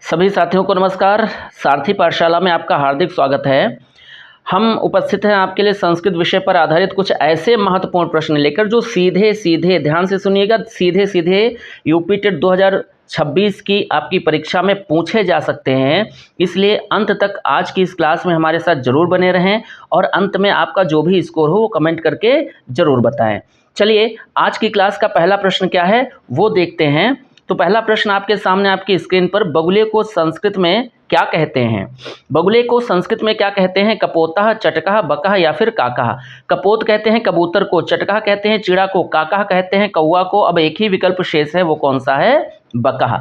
सभी साथियों को नमस्कार। सारथी पाठशाला में आपका हार्दिक स्वागत है। हम उपस्थित हैं आपके लिए संस्कृत विषय पर आधारित कुछ ऐसे महत्वपूर्ण प्रश्न लेकर जो सीधे सीधे, ध्यान से सुनिएगा, सीधे सीधे यूपी टेट 2026 की आपकी परीक्षा में पूछे जा सकते हैं। इसलिए अंत तक आज की इस क्लास में हमारे साथ जरूर बने रहें और अंत में आपका जो भी स्कोर हो वो कमेंट करके जरूर बताएं। चलिए, आज की क्लास का पहला प्रश्न क्या है वो देखते हैं। तो पहला प्रश्न आपके सामने आपकी स्क्रीन पर, बगुले को संस्कृत में क्या कहते हैं? बगुले को संस्कृत में क्या कहते हैं? कपोतः, चटकः, बकः या फिर काकः? कपोत कहते हैं कबूतर को, चटकः कहते हैं चिड़ा को, काकः कहते हैं कौवा को। अब एक ही विकल्प शेष है, वो कौन सा है? बकः।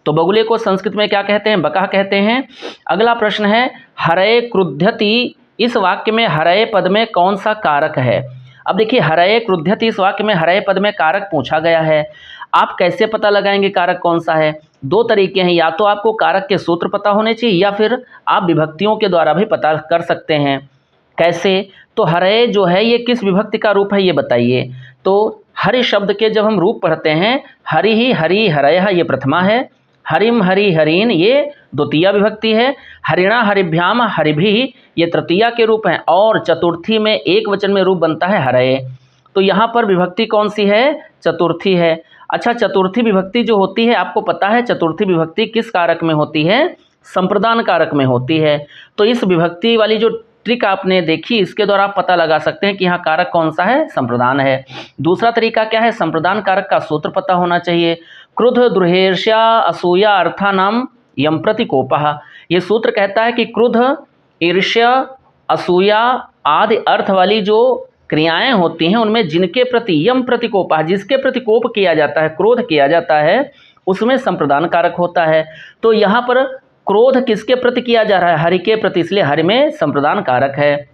तो बगुले को संस्कृत में क्या कहते हैं? बकः कहते हैं। अगला प्रश्न है, हरये क्रुध्यति, इस वाक्य में हरये पद में कौन सा कारक है? अब देखिए, हरये क्रुध्यति इस वाक्य में हरये पद में कारक पूछा गया है। आप कैसे पता लगाएंगे कारक कौन सा है? दो तरीके हैं, या तो आपको कारक के सूत्र पता होने चाहिए या फिर आप विभक्तियों के द्वारा भी पता कर सकते हैं। कैसे? तो हरये जो है ये किस विभक्ति का रूप है ये बताइए। तो हरि शब्द के जब हम रूप पढ़ते हैं, हरि ही, हरि, हरयः ये प्रथमा है, हरिम, हरि, हरीन ये द्वितीया विभक्ति है, हरिणा, हरिभ्याम, हरिभिः ये तृतीया के रूप हैं, और चतुर्थी में एक वचन में रूप बनता है हरये। तो यहाँ पर विभक्ति कौन सी है? चतुर्थी है। अच्छा, चतुर्थी विभक्ति जो होती है, आपको पता है चतुर्थी विभक्ति किस कारक में होती है? संप्रदान कारक में होती है। तो इस विभक्ति वाली जो ट्रिक आपने देखी, इसके द्वारा आप पता लगा सकते हैं कि यहाँ कारक कौन सा है? संप्रदान है। दूसरा तरीका क्या है? संप्रदान कारक का सूत्र पता होना चाहिए। क्रुद्ध, दुर्हेर्ष्या, असूया अर्थानाम यम प्रतिकोपः। ये सूत्र कहता है कि क्रुद्ध, ईर्ष्या, असूया आदि अर्थ वाली जो क्रियाएं होती हैं उनमें जिनके प्रति यम प्रतिकोपः, जिसके प्रति कोप किया जाता है, क्रोध किया जाता है, उसमें संप्रदान कारक होता है। तो यहाँ पर क्रोध किसके प्रति किया जा रहा है? हरि के प्रति, इसलिए हरि में संप्रदान कारक है।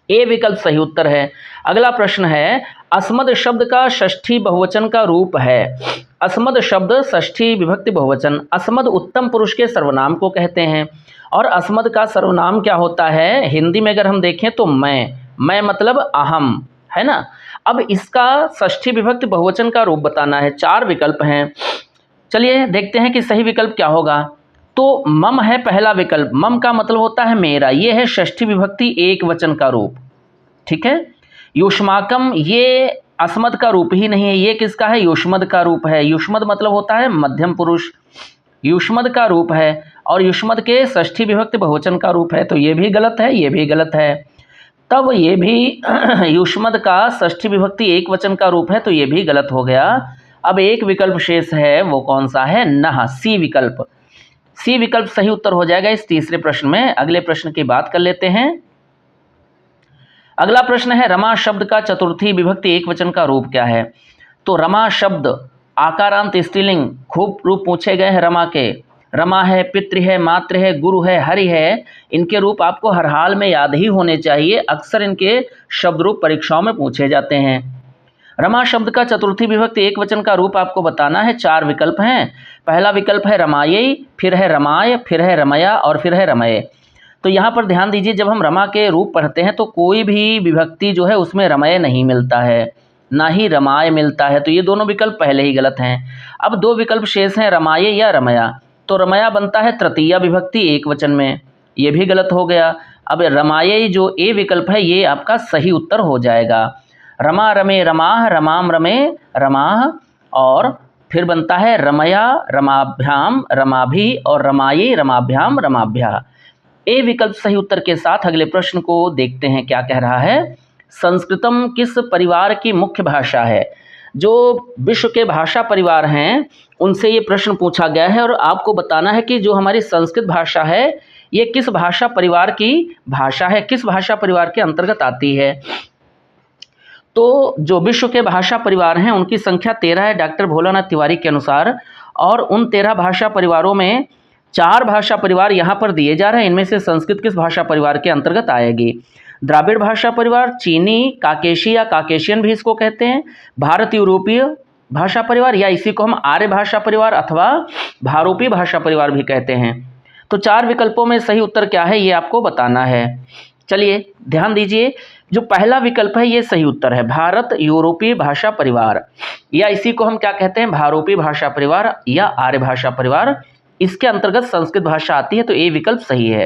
ए विकल्प सही उत्तर है। अगला प्रश्न है, अस्मद शब्द का षष्ठी बहुवचन का रूप है। अस्मद शब्द षष्ठी विभक्ति बहुवचन। अस्मद उत्तम पुरुष के सर्वनाम को कहते हैं, और अस्मद का सर्वनाम क्या होता है? हिंदी में अगर हम देखें तो मैं मतलब अहम, है ना। अब इसका षष्ठी विभक्ति बहुवचन का रूप बताना है। चार विकल्प हैं, चलिए देखते हैं कि सही विकल्प क्या होगा। तो मम है पहला विकल्प। मम का मतलब होता है मेरा, ये है षष्ठी विभक्ति एक वचन का रूप, ठीक है। युष्माकम ये अस्मद का रूप ही नहीं है, ये किसका है? युष्मद का रूप है। युष्मद मतलब होता है मध्यम पुरुष, युष्मद का रूप है, और युष्मद के षष्ठी विभक्ति बहुवचन का रूप है। तो ये भी गलत है, ये भी गलत है। तब ये भी युष्मद का षष्ठी विभक्ति एक वचन का रूप है, तो ये भी गलत हो गया। अब एक विकल्प शेष है, वो कौन सा है? नह, सी विकल्प। सी विकल्प सही उत्तर हो जाएगा इस तीसरे प्रश्न में। अगले प्रश्न की बात कर लेते हैं। अगला प्रश्न है, रमा शब्द का चतुर्थी विभक्ति एक वचन का रूप क्या है? तो रमा शब्द आकारांत स्त्रीलिंग, खूब रूप पूछे गए हैं रमा के। रमा है, पितृ है, मातृ है, गुरु है, हरि है। इनके रूप आपको हर हाल में याद ही होने चाहिए, अक्सर इनके शब्द रूप परीक्षाओं में पूछे जाते हैं। रमा शब्द का चतुर्थी विभक्ति एक वचन का रूप आपको बताना है। चार विकल्प हैं। पहला विकल्प है रमायै, फिर है रमाय, फिर है रमया और फिर है रमये। तो यहाँ पर ध्यान दीजिए, जब हम रमा के रूप पढ़ते हैं तो कोई भी विभक्ति जो है उसमें रमय नहीं मिलता है, ना ही रमाय मिलता है। तो ये दोनों विकल्प पहले ही गलत हैं। अब दो विकल्प शेष हैं, रमाये या रमया। तो रमया बनता है तृतीया विभक्ति एक वचन में, ये भी गलत हो गया। अब रमाये जो ए विकल्प है ये आपका सही उत्तर हो जाएगा। रमा रमे रमाह, रमाम रमे रमाह, और फिर बनता है रमया रमाभ्याम रमाभि और रमाये रमाभ्याम रमाभ्या। ए विकल्प सही उत्तर के साथ अगले प्रश्न को देखते हैं क्या कह रहा है। संस्कृतम किस परिवार की मुख्य भाषा है? जो विश्व के भाषा परिवार हैं उनसे ये प्रश्न पूछा गया है, और आपको बताना है कि जो हमारी संस्कृत भाषा है ये किस भाषा परिवार की भाषा है, किस भाषा परिवार के अंतर्गत आती है। तो जो विश्व के भाषा परिवार हैं उनकी संख्या 13 है डॉक्टर भोलानाथ तिवारी के अनुसार, और उन 13 भाषा परिवारों में 4 भाषा परिवार यहाँ पर दिए जा रहे हैं। इनमें से संस्कृत किस भाषा परिवार के अंतर्गत आएगी? द्राविड़ भाषा परिवार, चीनी, काकेशी या काकेशियन भी इसको कहते हैं, भारत यूरोपीय भाषा परिवार, या इसी को हम आर्य भाषा परिवार अथवा भारोपी भाषा परिवार भी कहते हैं। तो चार विकल्पों में सही उत्तर क्या है ये आपको बताना है। चलिए ध्यान दीजिए, जो पहला विकल्प है ये सही उत्तर है, भारत यूरोपीय भाषा परिवार, या इसी को हम क्या कहते हैं? भारोपी भाषा परिवार या आर्य भाषा परिवार। इसके अंतर्गत संस्कृत भाषा आती है, तो ए विकल्प सही है।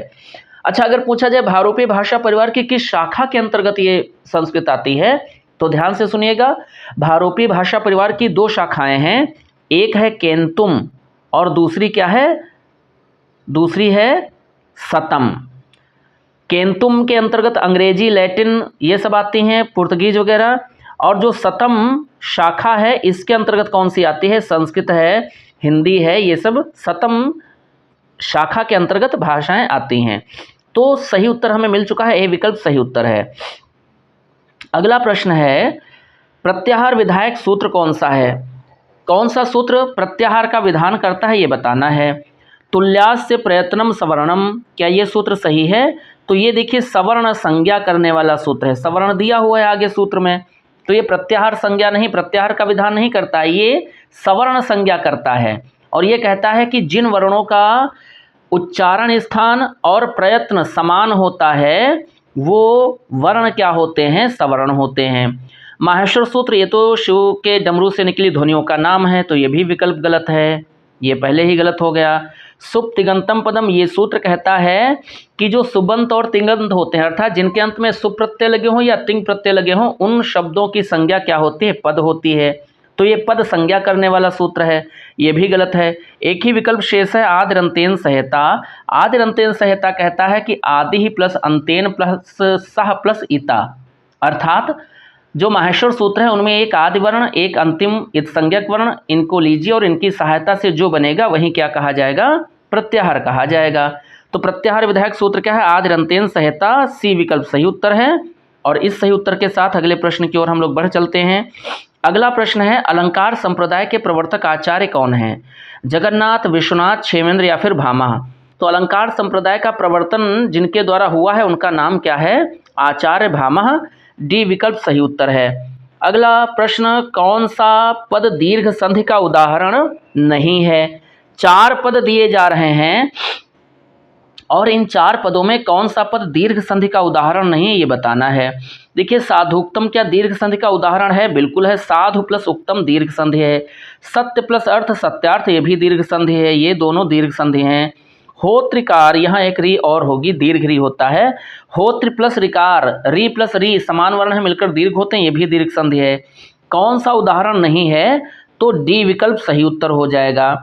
अच्छा, अगर पूछा जाए भारोपीय भाषा परिवार की किस शाखा के अंतर्गत ये संस्कृत आती है, तो ध्यान से सुनिएगा। भारोपीय भाषा परिवार की दो शाखाएं हैं, एक है केंतुम और दूसरी क्या है, दूसरी है सतम। केंतुम के अंतर्गत अंग्रेजी, लैटिन ये सब आती हैं, पुर्तगीज वगैरह, और जो सतम शाखा है इसके अंतर्गत कौन सी आती है, संस्कृत है, हिंदी है, ये सब सतम शाखा के अंतर्गत भाषाएं आती हैं। तो सही उत्तर हमें मिल चुका है, ए विकल्प सही उत्तर है। अगला प्रश्न है, प्रत्याहार विधायक सूत्र कौन सा है? कौन सा सूत्र प्रत्याहार का विधान करता है ये बताना है। तुल्यास्य प्रयत्नम सवर्णम, क्या ये सूत्र सही है? तो ये देखिए सवर्ण संज्ञा करने वाला सूत्र है, सवर्ण दिया हुआ है आगे सूत्र में, तो ये प्रत्याहार संज्ञा नहीं, प्रत्याहार का विधान नहीं करता, ये सवर्ण संज्ञा करता है। और ये कहता है कि जिन वर्णों का उच्चारण स्थान और प्रयत्न समान होता है वो वर्ण क्या होते हैं, सवर्ण होते हैं। माहेश्वर सूत्र, ये तो शिव के डमरू से निकली ध्वनियों का नाम है, तो ये भी विकल्प गलत है, ये पहले ही गलत हो गया। सुप तिगंतम पदम, ये सूत्र कहता है कि जो सुबंत और तिंगंत होते हैं, अर्थात जिनके अंत में सुप प्रत्यय लगे हों या तिंग प्रत्यय लगे हों, उन शब्दों की संज्ञा क्या होती है, पद होती है, तो ये पद संज्ञा करने वाला सूत्र है, ये भी गलत है। एक ही विकल्प शेष है, आदिरंतेन संहिता। आदिरंतेन संहिता कहता है कि आदि ही प्लस अंतेन प्लस सह प्लस इता, अर्थात जो माहेश्वर सूत्र है उनमें एक आदि वर्ण, एक अंतिम संज्ञक वर्ण, इनको लीजिए और इनकी सहायता से जो बनेगा वही क्या कहा जाएगा, प्रत्याहार कहा जाएगा। तो प्रत्याहार विधायक सूत्र क्या है, आदिरंतेन संहिता, सी विकल्प सही उत्तर है। और इस सही उत्तर के साथ अगले प्रश्न की ओर हम लोग बढ़ चलते हैं। अगला प्रश्न है, अलंकार संप्रदाय के प्रवर्तक आचार्य कौन हैं? जगन्नाथ, विश्वनाथ, क्षेमेंद्र या फिर भामा। तो अलंकार संप्रदाय का प्रवर्तन जिनके द्वारा हुआ है उनका नाम क्या है, आचार्य भामा, डी विकल्प सही उत्तर है। अगला प्रश्न, कौन सा पद दीर्घ संधि का उदाहरण नहीं है? 4 पद दिए जा रहे हैं और इन 4 पदों में कौन सा पद दीर्घ संधि का उदाहरण नहीं है ये बताना है। देखिए साधुक्तम क्या दीर्घ संधि का उदाहरण है? बिल्कुल है, साधु प्लस उक्तम दीर्घ संधि है। सत्य प्लस अर्थ सत्यार्थ, ये भी दीर्घ संधि है, ये दोनों दीर्घ संधि हैं। होत्रिकार, यहाँ एक री और होगी, दीर्घ री होता है। होत्र प्लस रिकार, री प्लस री समान वर्ण है, मिलकर दीर्घ होते हैं, ये भी दीर्घ संधि है। कौन सा उदाहरण नहीं है? तो डी विकल्प सही उत्तर हो जाएगा।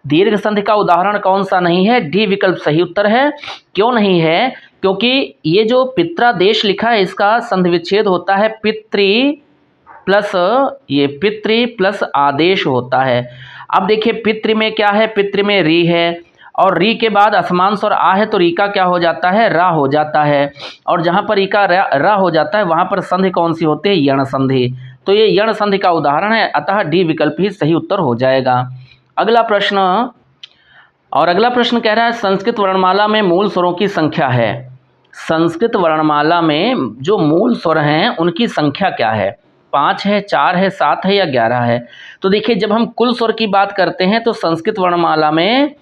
दीर्घ संधि का उदाहरण कौन सा नहीं है, डी विकल्प सही उत्तर है। क्यों नहीं है? क्योंकि ये जो पित्रादेश लिखा है इसका संधि विच्छेद होता है पितृ प्लस, ये पितृ प्लस आदेश होता है। अब देखिए पितृ में क्या है, पितृ में री है और री के बाद असमान स्वर आ है, तो री का क्या हो जाता है, रा हो जाता है। और जहाँ पर री का रा हो जाता है वहाँ पर संधि कौन सी होती है, यण संधि। तो ये यण संधि का उदाहरण है, अतः डी विकल्प ही सही उत्तर हो जाएगा। अगला प्रश्न, और अगला प्रश्न कह रहा है संस्कृत वर्णमाला में मूल स्वरों की संख्या है। संस्कृत वर्णमाला में जो मूल स्वर हैं उनकी संख्या क्या है? 5 है, 4 है, 7 है या 11 है? तो देखिए जब हम कुल स्वर की बात करते हैं तो संस्कृत वर्णमाला में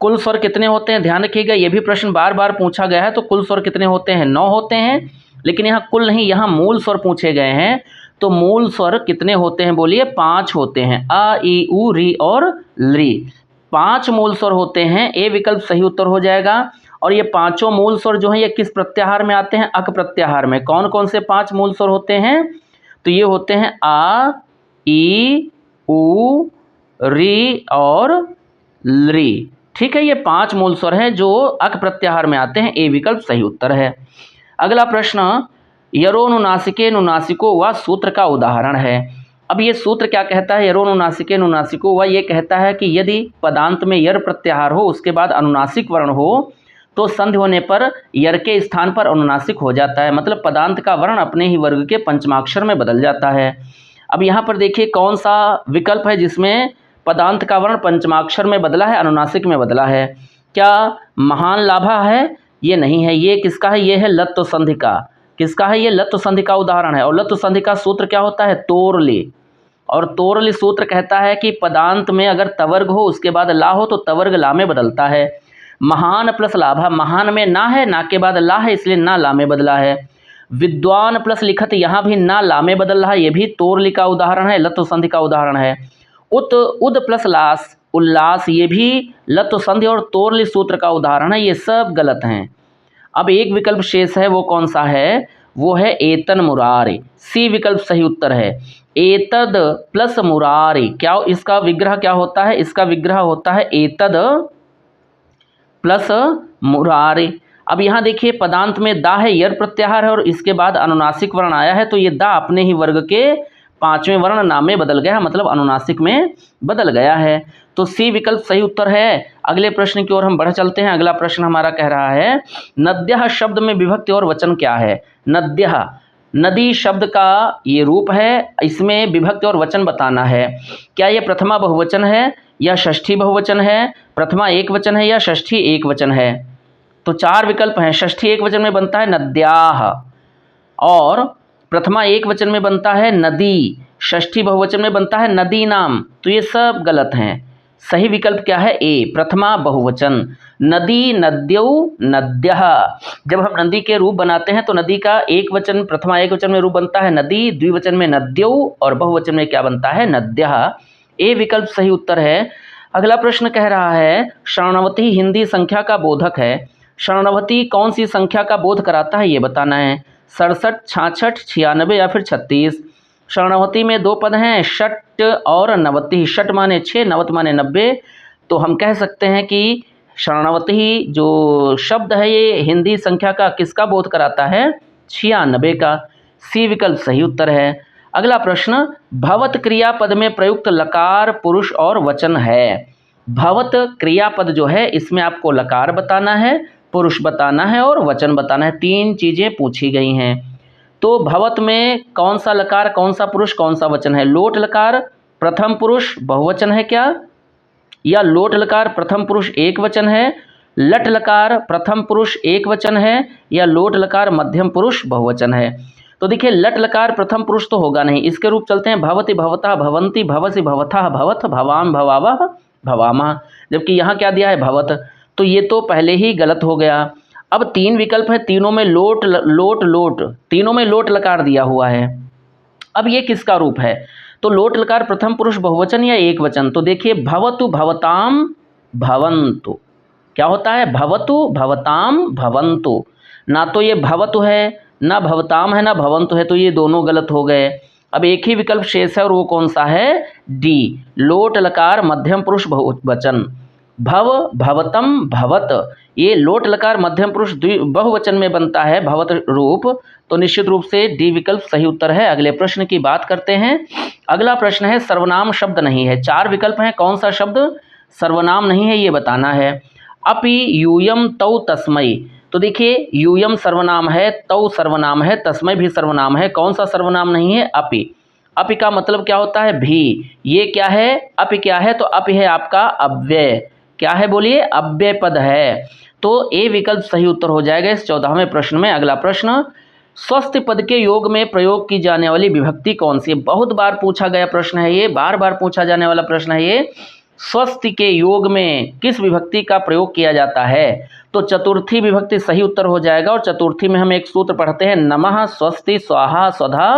कुल स्वर कितने होते हैं, ध्यान रखिएगा, ये भी प्रश्न बार बार पूछा गया है। तो कुल स्वर कितने होते हैं? 9 होते हैं, लेकिन यहाँ कुल नहीं, यहाँ मूल स्वर पूछे गए हैं। तो मूल स्वर कितने होते हैं बोलिए? 5 होते हैं, अ ई उ री और ली, 5 मूल स्वर होते हैं, ए विकल्प सही उत्तर हो जाएगा। और ये पांचों मूल स्वर जो हैं ये किस प्रत्याहार में आते हैं? अक प्रत्याहार में। कौन कौन से 5 मूल स्वर होते हैं? तो ये होते हैं आ, ई, उ, री और ली। ठीक है, ये 5 मूल स्वर हैं जो अक प्रत्याहार में आते हैं, ए विकल्प सही उत्तर है। अगला प्रश्न, यरोनुनासिके नुनासिको व सूत्र का उदाहरण है। अब ये सूत्र क्या कहता है, यरोनुनासिके नुनासिको व, ये कहता है कि यदि पदांत में यर प्रत्याहार हो उसके बाद अनुनासिक वर्ण हो तो संधि होने पर यर के स्थान पर अनुनासिक हो जाता है, मतलब पदांत का वर्ण अपने ही वर्ग के पंचमाक्षर में बदल जाता है। अब यहाँ पर देखिए कौन सा विकल्प है जिसमें पदांत का वर्ण पंचमाक्षर में बदला है, अनुनासिक में बदला है? क्या महान लाभा है? ये नहीं है। ये किसका है? ये है लत्व संधि का। किसका है? ये लत्व संधि का उदाहरण है। और लत्व संधि का सूत्र क्या होता है? तोरली। और तोरली सूत्र कहता है कि पदांत में अगर तवर्ग हो उसके बाद ला हो तो तवर्ग ला में बदलता है। महान प्लस लाभा, महान में ना है, ना के बाद ला है, इसलिए ना ला में बदला है। विद्वान प्लस लिखत, यहाँ भी ना ला में बदल रहा है, ये भी तोरली का उदाहरण है, लत्व संधि का उदाहरण है। उत, उद प्लस लास, उल्लास ये भी लत संधि और तोरली सूत्र का उदाहरण है, ये सब गलत हैं। अब एक विकल्प शेष है, वो कौन सा है? वो है एतन मुरारे। सी विकल्प सही उत्तर है। एतद प्लस मुरारे, क्या इसका विग्रह क्या होता है? इसका विग्रह होता है एतद प्लस मुरारे। अब यहाँ देखिए पदांत में दा है, यर प्रत्याहार है और इसके बाद अनुनासिक वर्ण आया है, तो ये दा अपने ही वर्ग के पांचवें वर्ण नाम में बदल गया है, मतलब अनुनासिक में बदल गया है। तो सी विकल्प सही उत्तर है। अगले प्रश्न की ओर हम बढ़ चलते हैं। अगला प्रश्न हमारा कह रहा है नद्यः शब्द में विभक्ति और वचन क्या है? नद्यः, नदी शब्द का ये रूप है, इसमें विभक्ति और वचन बताना है। क्या ये प्रथमा बहुवचन है या षष्ठी बहुवचन है? प्रथमा एक वचन है या षष्ठी एक वचन है? तो चार विकल्प हैं। षष्ठी एक वचन में बनता है नद्याः, और प्रथमा एक वचन में बनता है नदी, षष्ठी बहुवचन में बनता है नदी नाम। तो ये सब गलत हैं। सही विकल्प क्या है? ए, प्रथमा बहुवचन। नदी, नद्यौ, नद्यः। जब हम नदी के रूप बनाते हैं तो नदी का एक वचन, प्रथमा एक वचन में रूप बनता है नदी, द्विवचन में नद्यौ और बहुवचन में क्या बनता है? नद्यः। ए विकल्प सही उत्तर है। अगला प्रश्न कह रहा है शरणावती हिंदी संख्या का बोधक है। शरणावती कौन सी संख्या का बोध कराता है, ये बताना है। 67, 66, 96 या फिर 36। शरणावती में दो पद हैं, षट और नवति। षट माने 6, नवत माने 90। तो हम कह सकते हैं कि शरणावती जो शब्द है ये हिंदी संख्या का किसका बोध कराता है? 96 का। सी विकल्प सही उत्तर है। अगला प्रश्न भवत क्रियापद में प्रयुक्त लकार पुरुष और वचन है। भवत क्रियापद जो है इसमें आपको लकार बताना है, पुरुष बताना है और वचन बताना है। तीन चीजें पूछी गई हैं। तो भवत में कौन सा लकार, कौन सा पुरुष, कौन सा वचन है? लोट लकार प्रथम पुरुष बहुवचन है क्या, या लोट लकार प्रथम पुरुष एक वचन है? लट लकार प्रथम पुरुष एक वचन है या लोट लकार मध्यम पुरुष बहुवचन है? तो देखिए लट लकार प्रथम पुरुष तो होगा नहीं। इसके रूप चलते हैं भवति, भवता, भवंती, भवसि, भवथः, भवथ, भवाम, भवावः, भवामः। जबकि यहाँ क्या दिया है? भवत। तो ये तो पहले ही गलत हो गया। अब तीन विकल्प है, तीनों में लोट लोट लोट, तीनों में लोट लकार दिया हुआ है। अब ये किसका रूप है? तो लोट लकार प्रथम पुरुष बहुवचन या एक वचन? तो देखिए भवतु, भवताम, भवन्तु। क्या होता है? भवतु, भवताम, भवन्तु। ना तो ये भवतु है, ना भवताम है, ना भवन्तु है, तो ये दोनों गलत हो गए। अब एक ही विकल्प शेष है और वो कौन सा है? डी, लोट लकार मध्यम पुरुष बहुवचन। भव, भवतम, भवत, ये लोट लकार मध्यम पुरुष बहुवचन में बनता है भवत रूप, तो निश्चित रूप से डी विकल्प सही उत्तर है। अगले प्रश्न की बात करते हैं। अगला प्रश्न है सर्वनाम शब्द नहीं है। चार विकल्प हैं, कौन सा शब्द सर्वनाम नहीं है ये बताना है। अपि, यूयम, तौ, तस्मै। तो देखिए यूयम सर्वनाम है, तौ सर्वनाम है, तस्मै भी सर्वनाम है। कौन सा सर्वनाम नहीं है? अपि। अपि का मतलब क्या होता है? भी। ये क्या है? अपि क्या है? तो अपि है आपका अव्यय। क्या है बोलिए? अव्यय पद है। तो ए विकल्प सही उत्तर हो जाएगा इस 14वें प्रश्न में। अगला प्रश्न स्वस्थ पद के योग में प्रयोग की जाने वाली विभक्ति कौन सी? बहुत बार पूछा गया प्रश्न है ये, बार बार पूछा जाने वाला प्रश्न है ये। स्वस्थ के योग में किस विभक्ति का प्रयोग किया जाता है? तो चतुर्थी विभक्ति सही उत्तर हो जाएगा। और चतुर्थी में हम एक सूत्र पढ़ते हैं, नमः स्वस्ति स्वाहा स्वधा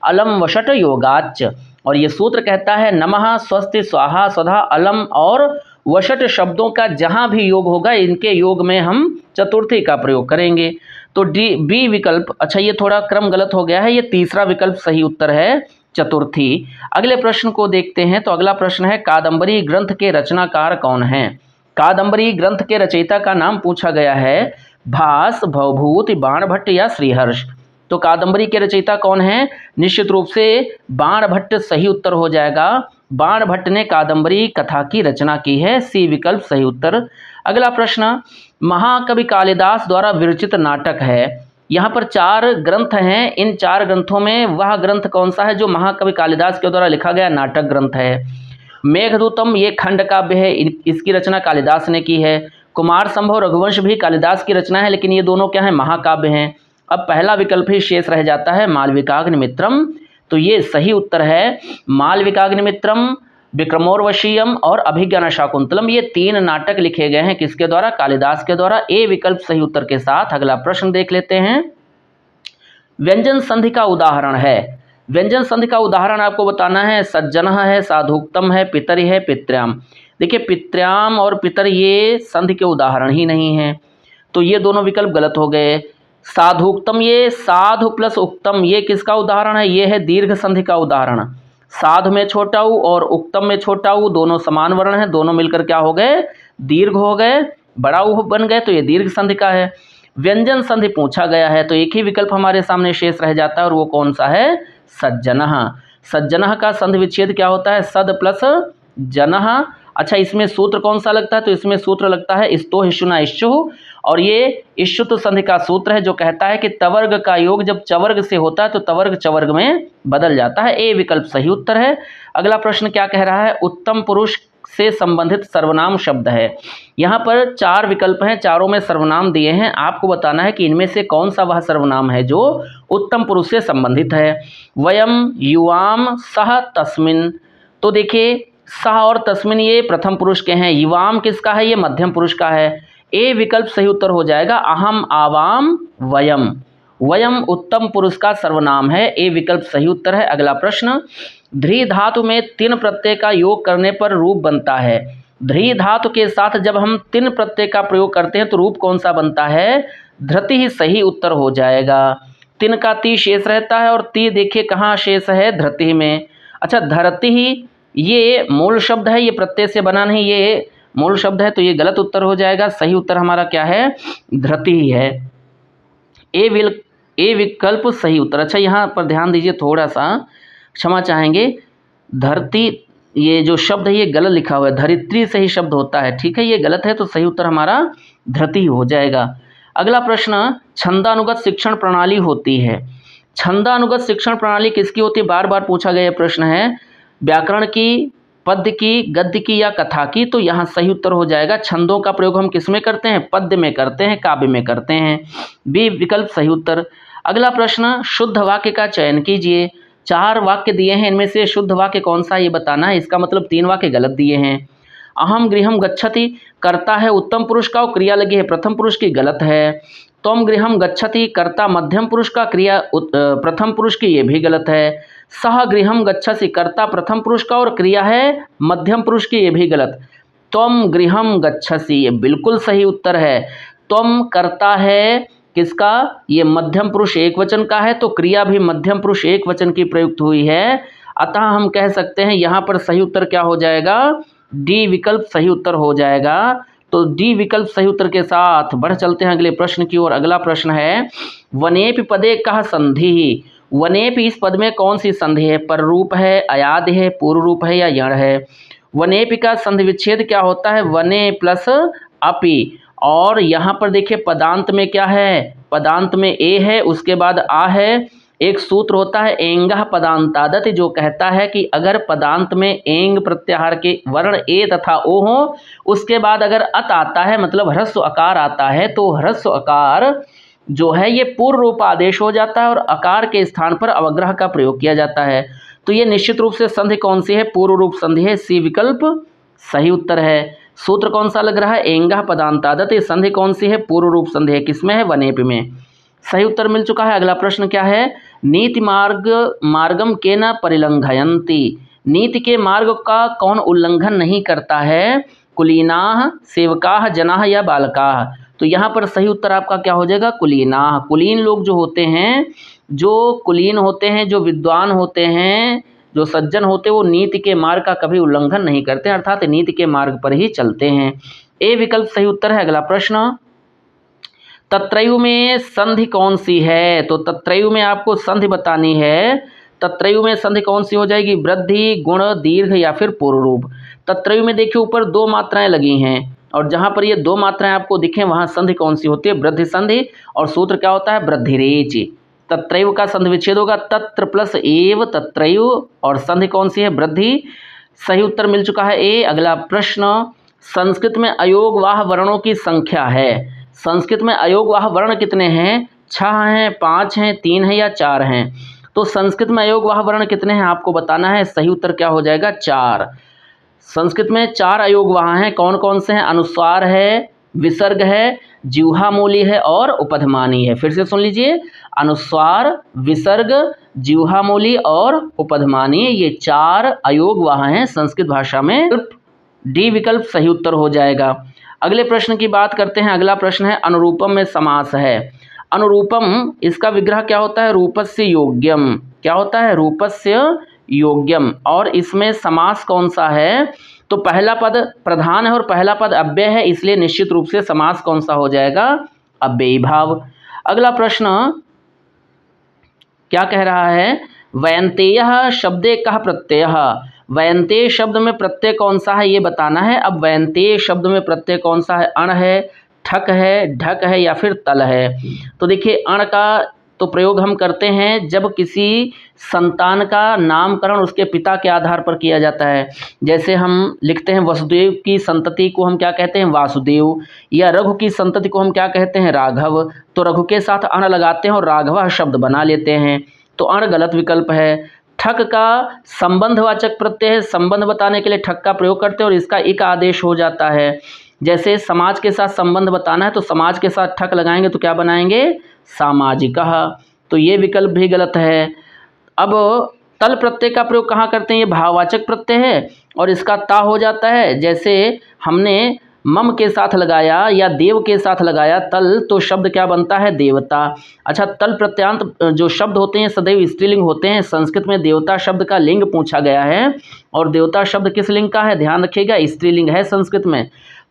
अलम वषट योगाच्च। और ये सूत्र कहता है नमः स्वस्ति स्वाहा स्वधा अलम और वषट शब्दों का जहाँ भी योग होगा इनके योग में हम चतुर्थी का प्रयोग करेंगे। तो डी, बी विकल्प, अच्छा ये थोड़ा क्रम गलत हो गया है, ये तीसरा विकल्प सही उत्तर है, चतुर्थी। अगले प्रश्न को देखते हैं। तो अगला प्रश्न है कादंबरी ग्रंथ के रचनाकार कौन हैं? कादंबरी ग्रंथ के रचयिता का नाम पूछा गया है। भास, भवभूत, बाणभट्ट या श्रीहर्ष। तो कादंबरी के रचयिता कौन है? निश्चित रूप से बाणभट्ट सही उत्तर हो जाएगा। बाणभट्ट ने कादंबरी कथा की रचना की है। सी विकल्प सही उत्तर। अगला प्रश्न महाकवि कालिदास द्वारा विरचित नाटक है। यहाँ पर चार ग्रंथ हैं, इन चार ग्रंथों में वह ग्रंथ कौन सा है जो महाकवि कालिदास के द्वारा लिखा गया नाटक ग्रंथ है? मेघदूतम ये खंड काव्य है, इसकी रचना कालिदास ने की है। कुमार संभव रघुवंश भी कालिदास की रचना है, लेकिन ये दोनों क्या है? महाकाव्य हैं। अब पहला विकल्प ही शेष रह जाता है, मालविकाग्निमित्रम। तो ये सही उत्तर है। मालविकाग्निमित्रम, विक्रमोर्वशीयम और अभिज्ञान शाकुंतलम, ये तीन नाटक लिखे गए हैं किसके द्वारा? कालिदास के द्वारा। ए विकल्प सही उत्तर के साथ अगला प्रश्न देख लेते हैं। व्यंजन संधि का उदाहरण है। व्यंजन संधि का उदाहरण आपको बताना है। सज्जन है, साधुक्तम है, पितरि है, पित्र्याम। देखिए पित्र्याम और पितर ये संधि के उदाहरण ही नहीं हैं, तो ये दोनों विकल्प गलत हो गए। साधुक्तम, ये साधु प्लस उक्तम ये किसका उदाहरण है? ये है दीर्घ संधि का उदाहरण। साधु में छोटा ऊ और उक्तम में छोटा ऊ दोनों समान वर्ण हैं, दोनों मिलकर क्या हो गए? दीर्घ हो गए, बड़ा ऊ बन गए, तो ये दीर्घ संधि का है। व्यंजन संधि पूछा गया है तो एक ही विकल्प हमारे सामने शेष रह जाता है और वो कौन सा है? सज्जनः। सज्जनः का संधि विच्छेद क्या होता है? सद प्लस जनः। अच्छा, इसमें सूत्र कौन सा लगता है? तो इसमें सूत्र लगता है स्तो हिशुना इश्चु, और ये इश्चुत संधि का सूत्र है जो कहता है कि तवर्ग का योग जब चवर्ग से होता है तो तवर्ग चवर्ग में बदल जाता है। ए विकल्प सही उत्तर है। अगला प्रश्न क्या कह रहा है? उत्तम पुरुष से संबंधित सर्वनाम शब्द है। यहाँ पर 4 विकल्प हैं, चारों में सर्वनाम दिए हैं, आपको बताना है कि इनमें से कौन सा वह सर्वनाम है जो उत्तम पुरुष से संबंधित है। वयम, युवाम, सह, तस्मिन। तो देखिए सह और तस्मिन ये प्रथम पुरुष के हैं, युवाम किसका है? ये मध्यम पुरुष का है। ए विकल्प सही उत्तर हो जाएगा। अहम, आवाम, वयम। वयम उत्तम पुरुष का सर्वनाम है, ए विकल्प सही उत्तर है। अगला प्रश्न, ध्री धातु में तिन प्रत्यय का योग करने पर रूप बनता है। ध्री धातु के साथ जब हम तिन प्रत्यय का प्रयोग करते हैं तो रूप कौन सा बनता है? धृति ही सही उत्तर हो जाएगा। तिन का ती शेष रहता है और ती देखिए कहाँ शेष है? धृति में। अच्छा, धरती ही ये मूल शब्द है, ये प्रत्यय से बना नहीं, ये मूल शब्द है, तो ये गलत उत्तर हो जाएगा। सही उत्तर हमारा क्या है? धृति ही है। ए विकल्प सही उत्तर। अच्छा, यहाँ पर ध्यान दीजिए, थोड़ा सा क्षमा चाहेंगे, धरती ये जो शब्द है ये गलत लिखा हुआ है, धरित्री से ही शब्द होता है, ठीक है, ये गलत है, तो सही उत्तर हमारा धरती हो जाएगा। अगला प्रश्न, छंदानुगत शिक्षण प्रणाली होती है। छंदानुगत शिक्षण प्रणाली किसकी होती है? बार बार पूछा गया प्रश्न है। व्याकरण की, पद्य की, गद्य की या कथा की? तो यहाँ सही उत्तर हो जाएगा छंदों का प्रयोग हम किस में करते हैं? पद्य में करते हैं, काव्य में करते हैं। बी विकल्प सही उत्तर। अगला प्रश्न, शुद्ध वाक्य का चयन कीजिए। 4 वाक्य दिए हैं, इनमें से शुद्ध वाक्य कौन सा ये बताना है। इसका मतलब 3 वाक्य गलत दिए हैं। अहम गृहम गच्छति कर्ता है उत्तम पुरुष का और क्रिया लगी है प्रथम पुरुष की, गलत है। त्वम गृहम गच्छति कर्ता मध्यम पुरुष का, क्रिया प्रथम पुरुष की, ये भी गलत है। सह गृहम गच्छसि कर्ता प्रथम पुरुष का और क्रिया है मध्यम पुरुष की, ये भी गलत। त्वम गृहम गच्छसि ये बिल्कुल सही उत्तर है। त्वम कर्ता है किसका? ये मध्यम पुरुष एक वचन का है, तो क्रिया भी मध्यम पुरुष एक वचन की प्रयुक्त हुई है। अतः हम कह सकते हैं यहाँ पर सही उत्तर क्या हो जाएगा? डी विकल्प सही उत्तर हो जाएगा। तो डी विकल्प सही उत्तर के साथ बढ़ चलते हैं अगले प्रश्न की ओर। अगला प्रश्न है, वनेप पदे कह संधि। वनेप इस पद में कौन सी संधि है? पर रूप है, अयाद है, पूर्व रूप है या यण है? वनेप का संधि विच्छेद क्या होता है? वने प्लस अपि। और यहाँ पर देखिए पदांत में क्या है? पदांत में ए है, उसके बाद आ है। एक सूत्र होता है एंगः पदांतादत जो कहता है कि अगर पदांत में एंग प्रत्याहार के वर्ण ए तथा ओ हो, उसके बाद अगर अत आता है मतलब ह्रस्व आकार आता है, तो ह्रस्व आकार जो है ये पूर्व रूप आदेश हो जाता है और आकार के स्थान पर अवग्रह का प्रयोग किया जाता है। तो ये निश्चित रूप से संधि कौन सी है? पूर्व रूप संधि है, सी विकल्प सही उत्तर है। सूत्र कौन सा लग रहा है? एंगः पदांतादत। ये संधि कौन सी है? पूर्व रूप संधि है, किसमें है? वनेप में। सही उत्तर मिल चुका है। अगला प्रश्न क्या है? नीति मार्गम केन परिलंघयन्ति। नीति के मार्ग का कौन उल्लंघन नहीं करता है? कुलीनाः, सेवकाः, जनाः या बालकाः। तो यहाँ पर सही उत्तर आपका क्या हो जाएगा? कुलीनाः। कुलीन लोग जो होते हैं, जो कुलीन होते हैं, जो विद्वान होते हैं, जो सज्जन होते हैं, वो नीति के मार्ग का कभी उल्लंघन नहीं करते, अर्थात नीति के मार्ग पर ही चलते हैं। ए विकल्प सही उत्तर है। अगला प्रश्न, तत्रयु में संधि कौन सी है? तो तत्रयु में आपको संधि बतानी है। तत्रयु में संधि कौन सी हो जाएगी? वृद्धि, गुण, दीर्घ या फिर पूर्व रूप। तत्रयु में देखिए ऊपर 2 मात्राएं लगी हैं और जहाँ पर ये 2 मात्राएं आपको दिखें वहाँ संधि कौन सी होती है? वृद्धि संधि। और सूत्र क्या होता है? वृद्धिरेचि। तत्रैव का संधि विच्छेद होगा तत्र प्लस एव तत्रैव, और संधि कौन सी है? वृद्धि। सही उत्तर मिल चुका है ए। अगला प्रश्न, संस्कृत में अयोगवाह वर्णों की संख्या है। संस्कृत में अयोगवाह वर्ण कितने हैं? 6 हैं, 5 हैं, 3 हैं या 4 हैं? तो संस्कृत में अयोगवाह वर्ण कितने हैं आपको बताना है। सही उत्तर क्या हो जाएगा? 4। संस्कृत में 4 अयोगवाह हैं। कौन कौन से हैं? अनुस्वार है, विसर्ग है, जिह्वामूली है और उपधमानी है। फिर से सुन लीजिए, अनुस्वार, विसर्ग, जिह्वामूली और उपधमानी, ये 4 अयोगवाह हैं संस्कृत भाषा में। डी विकल्प सही उत्तर हो जाएगा। अगले प्रश्न की बात करते हैं। अगला प्रश्न है अनुरूपम में समास है। अनुरूपम इसका विग्रह क्या होता है? रूपस्य योग्यम। क्या होता है? रूपस्य योग्यम। और इसमें समास कौन सा है? तो पहला पद प्रधान है और पहला पद अव्यय है, इसलिए निश्चित रूप से समास कौन सा हो जाएगा? अव्ययी भाव। अगला प्रश्न क्या कह रहा है? वयंतेयः शब्दे कः प्रत्ययः। वयंतेय शब्द में प्रत्यय कौन सा है ये बताना है। अब वयंतेय शब्द में प्रत्यय कौन सा है? अण है, ठक है, ढक है या फिर तल है। तो देखिए अण का तो प्रयोग हम करते हैं जब किसी संतान का नामकरण उसके पिता के आधार पर किया जाता है। जैसे हम लिखते हैं वसुदेव की संतति को हम क्या कहते हैं? वासुदेव। या रघु की संतति को हम क्या कहते हैं? राघव। तो रघु के साथ अण लगाते हैं और राघव शब्द बना लेते हैं, तो अण गलत विकल्प है। ठक का संबंधवाचक प्रत्यय है, संबंध बताने के लिए ठक का प्रयोग करते हैं और इसका एक आदेश हो जाता है। जैसे समाज के साथ संबंध बताना है तो समाज के साथ ठक लगाएंगे तो क्या बनाएंगे? सामाजिकः। तो ये विकल्प भी गलत है। अब तल प्रत्यय का प्रयोग कहाँ करते हैं? ये भाववाचक प्रत्यय है और इसका ता हो जाता है। जैसे हमने मम के साथ लगाया या देव के साथ लगाया तल, तो शब्द क्या बनता है? देवता। अच्छा, तल प्रत्यांत जो शब्द होते हैं सदैव स्त्रीलिंग होते हैं। संस्कृत में देवता शब्द का लिंग पूछा गया है और देवता शब्द किस लिंग का है? ध्यान रखिएगा, स्त्रीलिंग है संस्कृत में।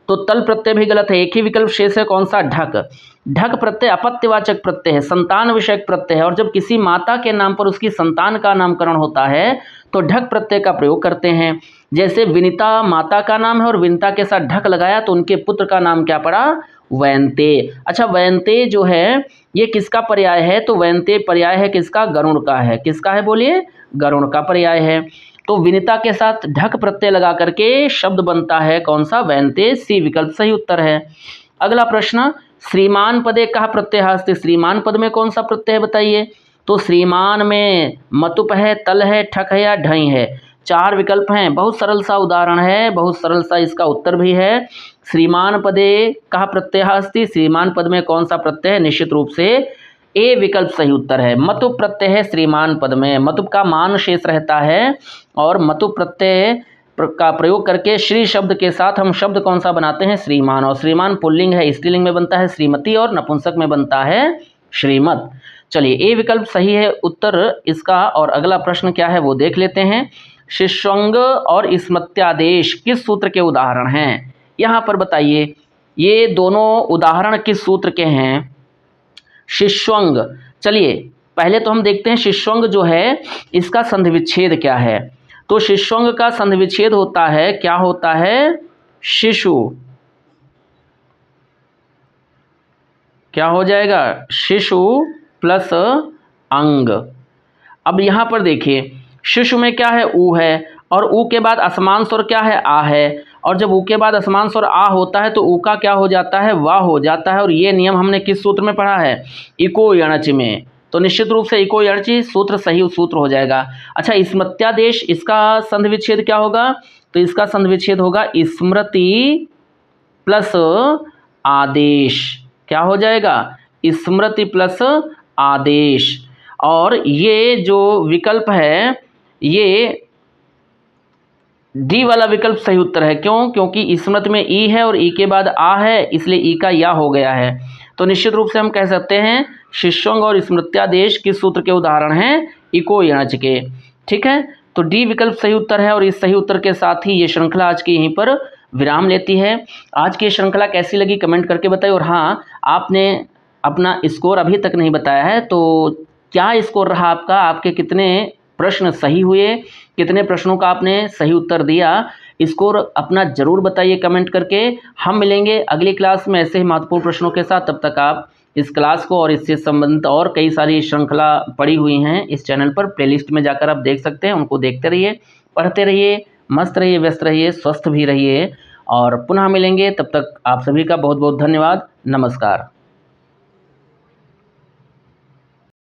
तो तल प्रत्यय भी गलत है। एक ही विकल्प शेष है, कौन सा? ढक। ढक प्रत्यय अपत्यवाचक प्रत्यय है, संतान विषयक प्रत्यय है और जब किसी माता के नाम पर उसकी संतान का नामकरण होता है तो ढक प्रत्यय का प्रयोग करते हैं। जैसे विनीता माता का नाम है और विनीता के साथ ढक लगाया तो उनके पुत्र का नाम क्या पड़ा? वयंते। अच्छा, वयंते जो है ये किसका पर्याय है? तो वयंते पर्याय है किसका? गरुण का है। किसका है बोलिए? गरुण का पर्याय है। तो विनीता के साथ ढक प्रत्यय लगा करके शब्द बनता है कौन सा? वयंते। सी विकल्प सही उत्तर है। अगला प्रश्न, श्रीमान पदे कः प्रत्यय अस्ति। श्रीमान पद में कौन सा प्रत्यय है बताइए? तो श्रीमान में मतुप है, तल है, ठक है या ढई है। चार विकल्प हैं। बहुत सरल सा उदाहरण है, बहुत सरल सा इसका उत्तर भी है। श्रीमान पदे कः प्रत्यय अस्ति। श्रीमान पद में कौन सा प्रत्यय है? निश्चित रूप से ए विकल्प सही उत्तर है। मतुप प्रत्यय है श्रीमान पद में। मतुप का मान शेष रहता है और मतुप प्रत्यय का प्रयोग करके श्री शब्द के साथ हम शब्द कौन सा बनाते हैं? श्रीमान। और श्रीमान पुल्लिंग है, स्त्रीलिंग में बनता है श्रीमती और नपुंसक में बनता है श्रीमत। चलिए, ए विकल्प सही है उत्तर इसका। और अगला प्रश्न क्या है वो देख लेते हैं। शिष्वंग और स्मृत्यादेश किस सूत्र के उदाहरण हैं? यहाँ पर बताइए, ये दोनों उदाहरण किस सूत्र के हैं? शिष्वंग, चलिए पहले तो हम देखते हैं शिष्वंग जो है इसका संधि विच्छेद क्या है। तो शिष्वंग का संधि विच्छेद होता है, क्या होता है? शिशु। क्या हो जाएगा? शिशु प्लस अंग। अब यहाँ पर देखिए, शिशु में क्या है? ऊ है और ऊ के बाद असमान स्वर क्या है? आ है। और जब ऊ के बाद असमान स्वर आ होता है तो ऊ का क्या हो जाता है? वाह हो जाता है। और ये नियम हमने किस सूत्र में पढ़ा है? इको यणच में। तो निश्चित रूप से इको यणचि सूत्र सही सूत्र हो जाएगा। अच्छा, स्मृत्यादेश इसका संधि विच्छेद क्या होगा? तो इसका संधि विच्छेद होगा स्मृति प्लस आदेश। क्या हो जाएगा? स्मृति प्लस आदेश। और ये जो विकल्प है ये डी वाला विकल्प सही उत्तर है। क्यों? क्योंकि स्मृति में ई है और ई के बाद आ है, इसलिए ई का या हो गया है। तो निश्चित रूप से हम कह सकते हैं शिष्वंग और स्मृत्यादेश किस सूत्र के उदाहरण हैं? इको यणच के। ठीक है, तो डी विकल्प सही उत्तर है। और इस सही उत्तर के साथ ही ये श्रृंखला आज की यहीं पर विराम लेती है। आज की श्रृंखला कैसी लगी कमेंट करके बताइए। और हाँ, आपने अपना स्कोर अभी तक नहीं बताया है, तो क्या स्कोर रहा आपका? आपके कितने प्रश्न सही हुए? कितने प्रश्नों का आपने सही उत्तर दिया? स्कोर अपना ज़रूर बताइए कमेंट करके। हम मिलेंगे अगली क्लास में ऐसे ही महत्वपूर्ण प्रश्नों के साथ। तब तक आप इस क्लास को और इससे संबंधित और कई सारी श्रृंखला पड़ी हुई हैं इस चैनल पर, प्लेलिस्ट में जाकर आप देख सकते हैं। उनको देखते रहिए, पढ़ते रहिए, मस्त रहिए, व्यस्त रहिए, स्वस्थ भी रहिए। और पुनः मिलेंगे, तब तक आप सभी का बहुत बहुत धन्यवाद। नमस्कार।